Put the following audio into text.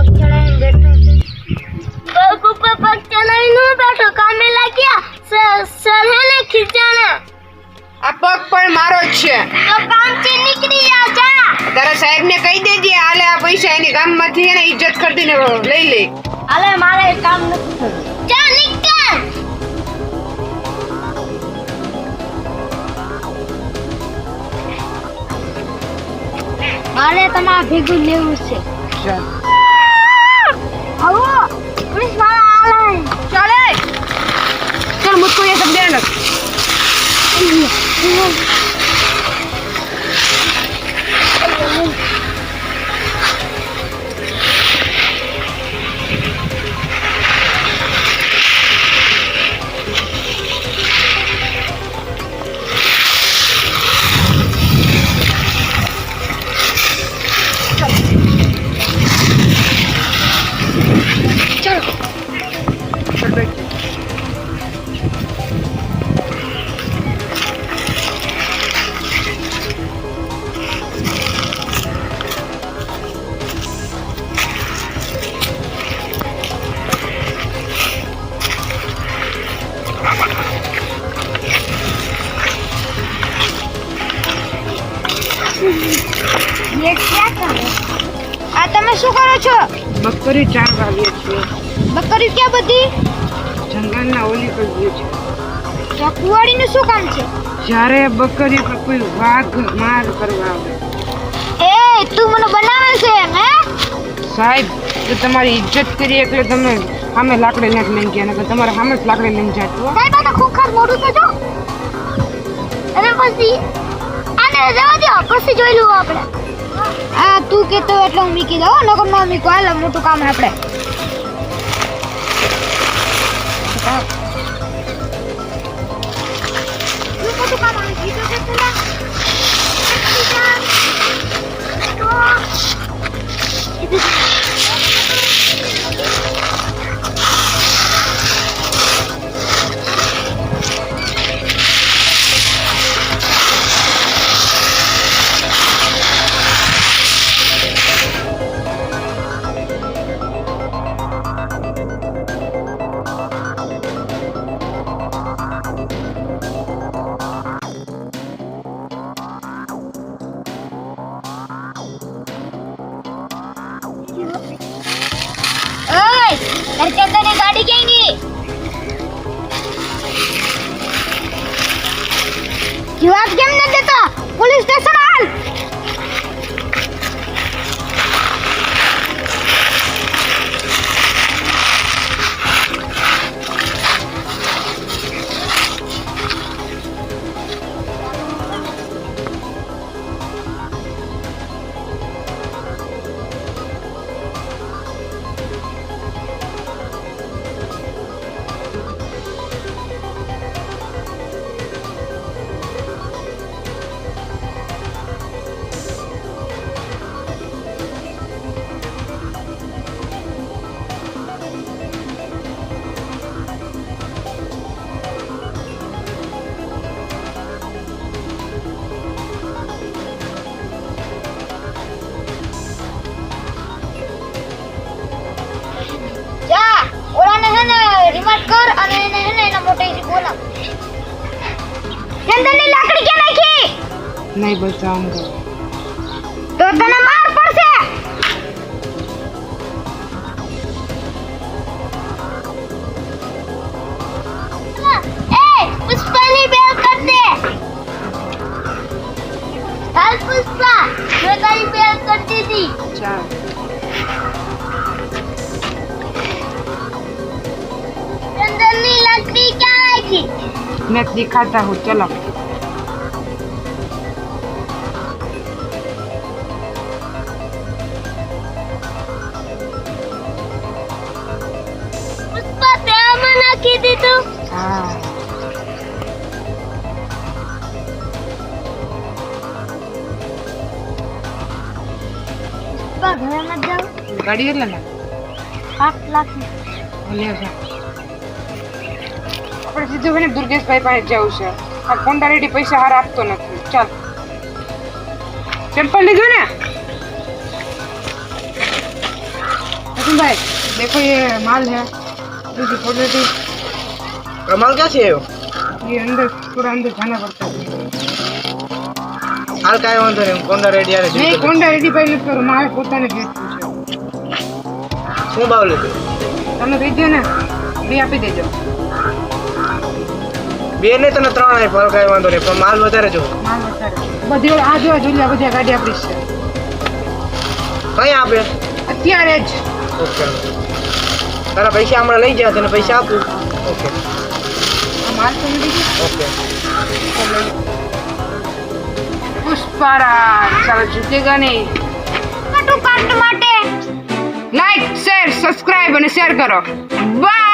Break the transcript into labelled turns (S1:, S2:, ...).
S1: પગ ચડાવીને બેઠો છે. પગ ઉપર પગ ચડાવીને બેઠો, કામે લાગ્યા. સર હે ને ખીચાણા.
S2: આ પગ પણ મારો જ છે.
S1: તો કામથી નીકળી જા.
S2: તારા સાહેબ ને કહી દેજે આલે આ પૈસા એની ગામમાંથી એને ઇજ્જત કરતીને લઈ લે.
S1: અલે મારે કામ નથી કરવું. જા નીકળ. મારે તમારા ભેગું લેવું છે.
S2: ચાલ
S1: આવો પોલીસ વાળા આલે.
S2: ચાલે ચાલ મુझको ये सब देना.
S1: ये क्या करे? આ તમે શું કરો છો?
S2: બકરી ચારવા આવ્યા છીએ.
S1: બકરી ક્યાં બધી?
S2: જંગલના ઓલી પર ગયું છે.
S1: તો કુવાડીનું શું કામ છે?
S2: જ્યારે બકરી પર કોઈ વાઘ માર કરવા આવે.
S1: એ તું મને બનાવે છે હે?
S2: સાહેબ તો તમારી ઇજ્જત કરી એટલે તમે સામે લાકડી નથી લઈને ગયા, નકર તમારે સામે જ લાકડી લઈને જાત.
S1: સાહેબ આ તો ખુખાર મોઢું તો જો. અને પછી આને જવા દો, પછી જોઈ લઉં આપણે. આ તું કેતો એટલે હું મીકી દઉં, નકર ન મીકો. હાલ મોટું કામ આપણે. મોટું કામ આવે કીધું કે પેલા घर के अंदर ये गाड़ी जाएंगी. क्यों आप केम नहीं देता? पुलिस स्टेशन हाल. रिमोट कर અને એને એના મોટેથી બોલાવ. ચંદનની લાકડી કે નાખી?
S2: નહીં બચાવું
S1: તો તને માર પડશે. એ પુષ્પાની બેલ કર દે. હાલ પુષ્પા, મેં તારી બેલ કરી દીધી.
S2: ચાલ
S1: चंदननी लकड़ी क्या आएगी?
S2: मैं दिखाता हूँ. चलो
S1: पुष्पा तेरा मना की दी तू.
S2: हाँ
S1: पुष्पा घर मत जाओ.
S2: गाड़ी है ना
S1: 8 लाख
S2: લે જા. આપણે સીધું ને દુર્ગેશભાઈ પાસે જવું છે. આ કોંડા રેડી પૈસા હાર આપતો નથી. ચાલ ચંપલ લીધું ને? भाई देखो ये माल है इसकी क्वालिटी
S3: माल क्या चाहिए
S2: ये अंदर पूरा अंदर जाना पड़ता है
S3: हाल काय वांधो नहीं कोंडा रेडी आने
S2: नहीं कोंडा रेडी पहले करो मारे પોતાને ભેટ
S3: શું ભાવ લેતો
S2: તમે ભેજો ને બે આપી દેજો
S3: બે ને તને ત્રણ આપ્યો હાલ કાંઈ વાંધો નહીં પણ માલ વધારે જો
S2: માલ વધારે બધી આ જો જોલિયા બધી ગાડી આપણી છે
S3: કઈ આપે
S2: અત્યારે જ
S3: ઓકે તારા પૈસા હમણાં લઈ ગયા તને પૈસા આપું ઓકે
S2: આ માલ તો મળી ગયો
S3: ઓકે
S2: પુષ્પારાજ ચાલો ચૂકેગા નહીં
S1: કાટ માટે
S2: લાઈક શેર સબસ્ક્રાઇબ અને શેર કરો બાય